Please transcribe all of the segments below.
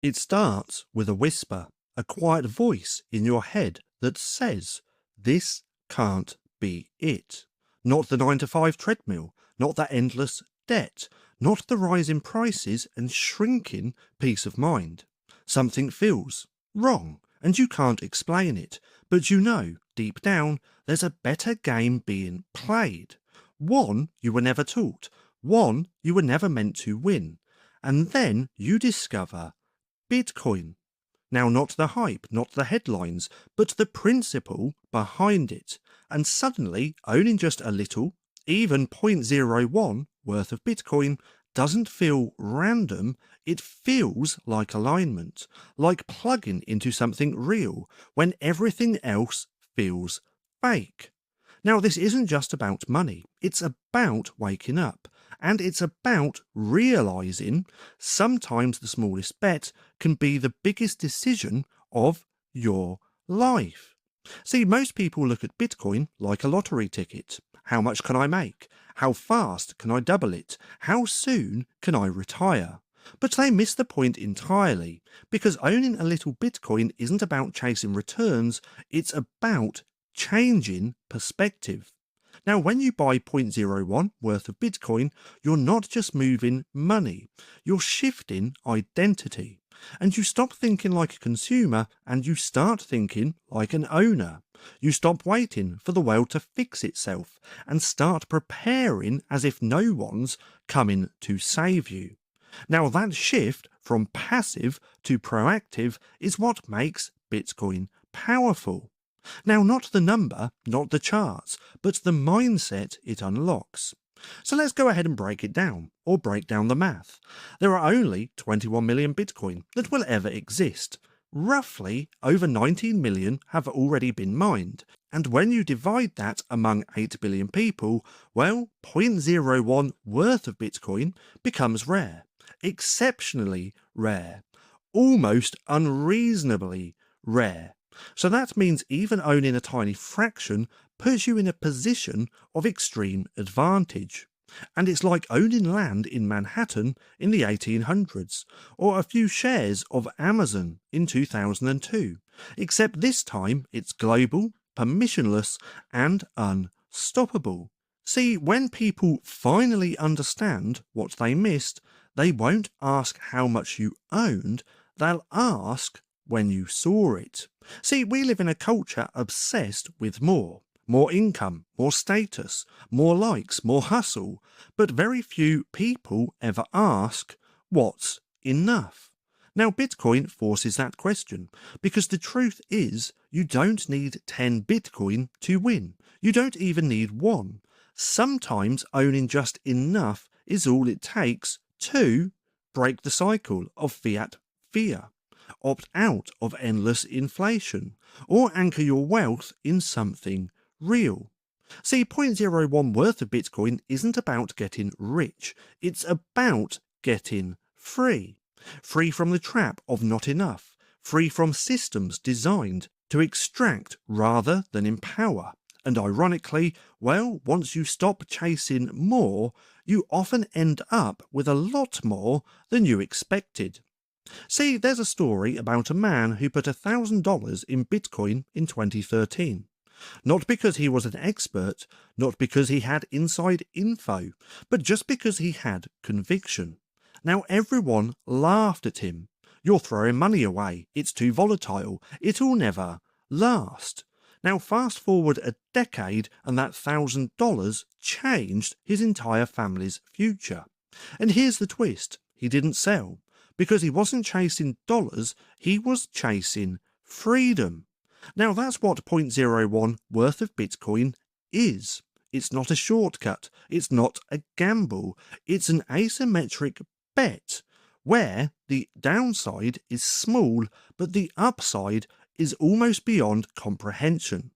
It starts with a whisper, a quiet voice in your head that says, "This can't be it." Not the 9 to 5 treadmill, not that endless debt, not the rise in prices and shrinking peace of mind. Something feels wrong and you can't explain it, but you know deep down there's a better game being played. One you were never taught, one you were never meant to win. And then you discover Bitcoin. Now, not the hype, not the headlines, but the principle behind it. And suddenly, owning just a little, even 0.01 worth of Bitcoin, doesn't feel random. It feels like alignment, like plugging into something real when everything else feels fake. Now, this isn't just about money. It's about waking up. And it's about realizing sometimes the smallest bet can be the biggest decision of your life. See, most people look at Bitcoin like a lottery ticket. How much can I make? How fast can I double it? How soon can I retire? But they miss the point entirely, because owning a little Bitcoin isn't about chasing returns, it's about changing perspective. Now, when you buy 0.01 worth of Bitcoin, you're not just moving money, you're shifting identity. And you stop thinking like a consumer and you start thinking like an owner. You stop waiting for the world to fix itself and start preparing as if no one's coming to save you. Now, that shift from passive to proactive is what makes Bitcoin powerful. Now, not the number, not the charts, but the mindset it unlocks. So let's go ahead and break it down, or break down the math. There are only 21 million Bitcoin that will ever exist. Roughly over 19 million have already been mined. And when you divide that among 8 billion people, well, 0.01 worth of Bitcoin becomes rare. Exceptionally rare. Almost unreasonably rare. So that means even owning a tiny fraction puts you in a position of extreme advantage. And it's like owning land in Manhattan in the 1800s, or a few shares of Amazon in 2002, except this time it's global, permissionless, and unstoppable. See, when people finally understand what they missed, they won't ask how much you owned, they'll ask when you saw it. See, we live in a culture obsessed with more. More income, more status, more likes, more hustle. But very few people ever ask, what's enough? Now, Bitcoin forces that question, because the truth is you don't need 10 Bitcoin to win. You don't even need one. Sometimes owning just enough is all it takes to break the cycle of fiat fear, opt out of endless inflation, or anchor your wealth in something real. See, 0.01 worth of Bitcoin isn't about getting rich, it's about getting free. Free from the trap of not enough, free from systems designed to extract rather than empower. And ironically, well, once you stop chasing more, you often end up with a lot more than you expected. See, there's a story about a man who put $1,000 in Bitcoin in 2013. Not because he was an expert, not because he had inside info, but just because he had conviction. Now everyone laughed at him. You're throwing money away. It's too volatile. It'll never last. Now fast forward a decade and that $1,000 changed his entire family's future. And here's the twist. He didn't sell. Because he wasn't chasing dollars, he was chasing freedom. Now that's what 0.01 worth of Bitcoin is. It's not a shortcut. It's not a gamble. It's an asymmetric bet where the downside is small, but the upside is almost beyond comprehension.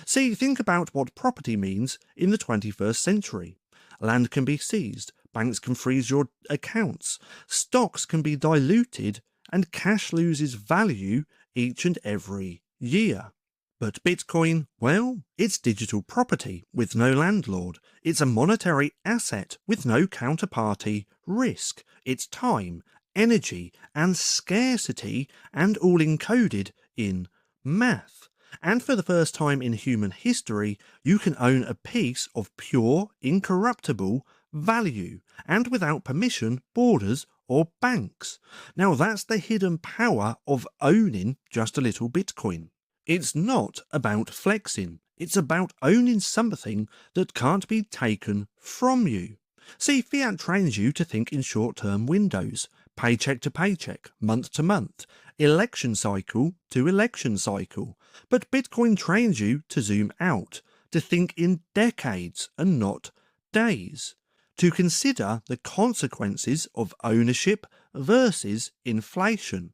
See, think about what property means in the 21st century. Land can be seized, banks can freeze your accounts, stocks can be diluted, and cash loses value each and every year. But Bitcoin, well, it's digital property with no landlord. It's a monetary asset with no counterparty risk. It's time, energy and scarcity, and all encoded in math. And for the first time in human history, you can own a piece of pure, incorruptible value, and without permission, borders, or banks. Now that's the hidden power of owning just a little Bitcoin. It's not about flexing, it's about owning something that can't be taken from you. See, fiat trains you to think in short-term windows, paycheck to paycheck, month to month, election cycle to election cycle. But Bitcoin trains you to zoom out, to think in decades and not days, to consider the consequences of ownership versus inflation,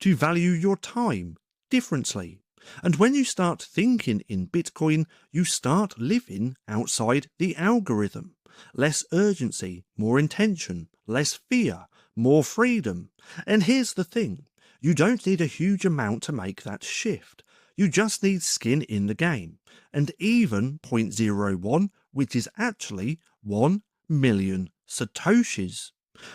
to value your time differently. And when you start thinking in Bitcoin, you start living outside the algorithm. Less urgency, more intention, less fear, more freedom. And here's the thing, you don't need a huge amount to make that shift. You just need skin in the game. And even 0.01, which is actually 1 million Satoshis.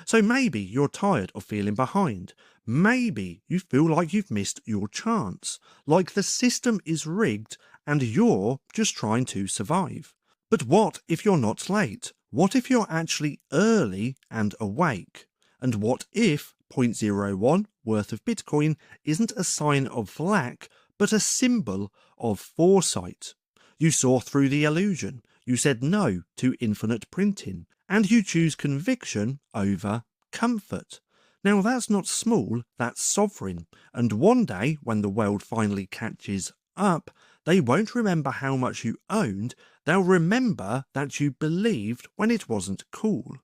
So maybe you're tired of feeling behind. Maybe you feel like you've missed your chance, like the system is rigged and you're just trying to survive. But what if you're not late? What if you're actually early and awake? And what if 0.01 worth of Bitcoin isn't a sign of lack, but a symbol of foresight? You saw through the illusion, you said no to infinite printing, and you choose conviction over comfort. Now that's not small, that's sovereign, and one day when the world finally catches up, they won't remember how much you owned, they'll remember that you believed when it wasn't cool.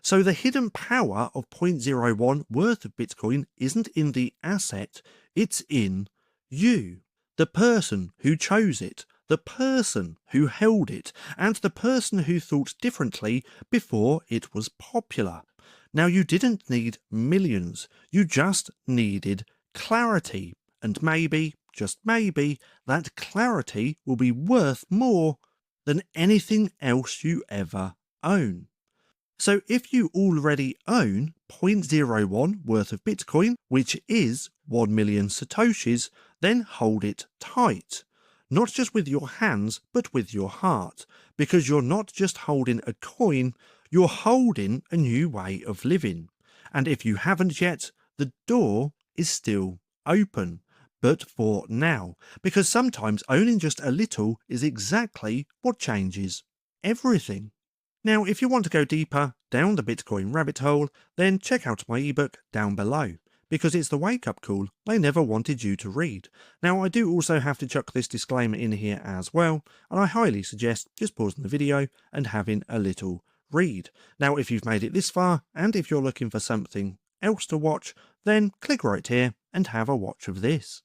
So the hidden power of 0.01 worth of Bitcoin isn't in the asset, it's in you. The person who chose it, the person who held it, and the person who thought differently before it was popular. Now you didn't need millions, you just needed clarity, and maybe, just maybe, that clarity will be worth more than anything else you ever own. So if you already own 0.01 worth of Bitcoin, which is 1 million Satoshis, then hold it tight. Not just with your hands, but with your heart, because you're not just holding a coin, you're holding a new way of living. And if you haven't yet, the door is still open, but for now, because sometimes owning just a little is exactly what changes everything. Now, if you want to go deeper down the Bitcoin rabbit hole, then check out my ebook down below, because it's the wake-up call they never wanted you to read. Now, I do also have to chuck this disclaimer in here as well, and I highly suggest just pausing the video and having a little read. Now, if you've made it this far, and if you're looking for something else to watch, then click right here and have a watch of this.